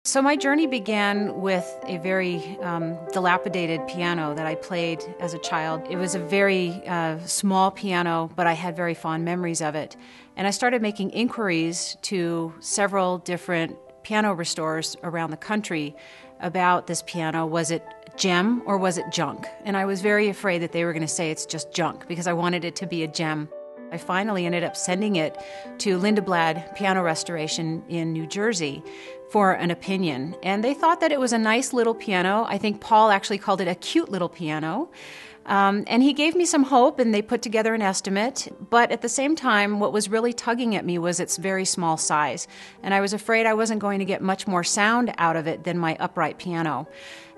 So my journey began with a very dilapidated piano that I played as a child. It was a very small piano, but I had very fond memories of it. And I started making inquiries to several different piano restorers around the country about this piano. Was it gem or was it junk? And I was very afraid that they were going to say it's just junk because I wanted it to be a gem. I finally ended up sending it to Lindeblad Piano Restoration in New Jersey for an opinion. And they thought that it was a nice little piano. I think Paul actually called it a cute little piano. And he gave me some hope, and they put together an estimate. But at the same time, what was really tugging at me was its very small size. And I was afraid I wasn't going to get much more sound out of it than my upright piano.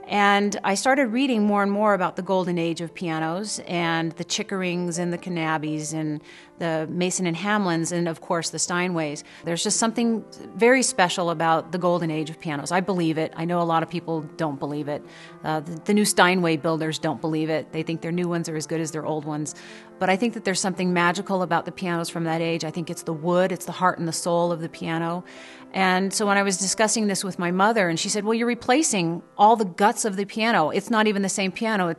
And I started reading more and more about the golden age of pianos and the Chickerings and the Canabbys and the Mason and Hamlins and, of course, the Steinways. There's just something very special about the golden age of pianos. I believe it. I know a lot of people don't believe it. The new Steinway builders don't believe it. They think their new ones are as good as their old ones. But I think that there's something magical about the pianos from that age. I think it's the wood, it's the heart and the soul of the piano. And so when I was discussing this with my mother, and she said, well, you're replacing all the guts of the piano. It's not even the same piano.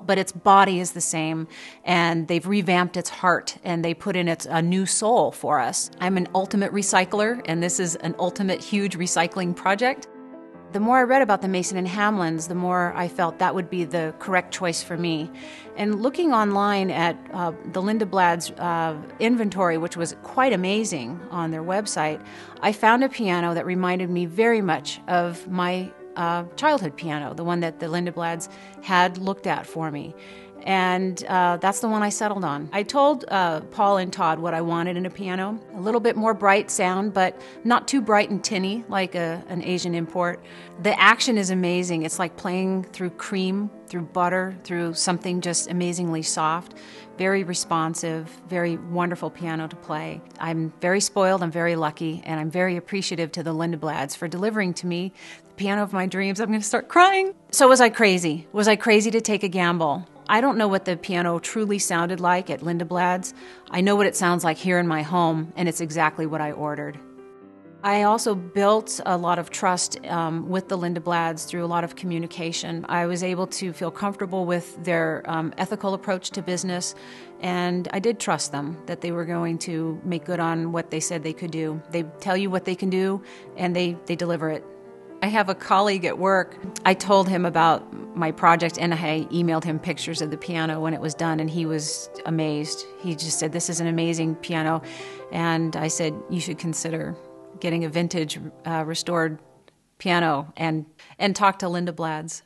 But its body is the same, and they've revamped its heart, and they put in a new soul for us. I'm an ultimate recycler, and this is an ultimate huge recycling project. The more I read about the Mason and Hamlins, the more I felt that would be the correct choice for me. And looking online at the Lindeblad's inventory, which was quite amazing on their website, I found a piano that reminded me very much of my childhood piano, the one that the Lindeblads had looked at for me. And that's the one I settled on. I told Paul and Todd what I wanted in a piano. A little bit more bright sound, but not too bright and tinny like an Asian import. The action is amazing. It's like playing through cream, through butter, through something just amazingly soft. Very responsive, very wonderful piano to play. I'm very spoiled, I'm very lucky, and I'm very appreciative to the Lindeblads for delivering to me the piano of my dreams. I'm going to start crying. So was I crazy? Was I crazy to take a gamble? I don't know what the piano truly sounded like at Lindeblad's. I know what it sounds like here in my home, and it's exactly what I ordered. I also built a lot of trust with the Lindeblads through a lot of communication. I was able to feel comfortable with their ethical approach to business, and I did trust them that they were going to make good on what they said they could do. They tell you what they can do, and they deliver it. I have a colleague at work. I told him about my project, and I emailed him pictures of the piano when it was done, and he was amazed. He just said, this is an amazing piano. And I said, you should consider getting a vintage restored piano and talk to Lindeblad's.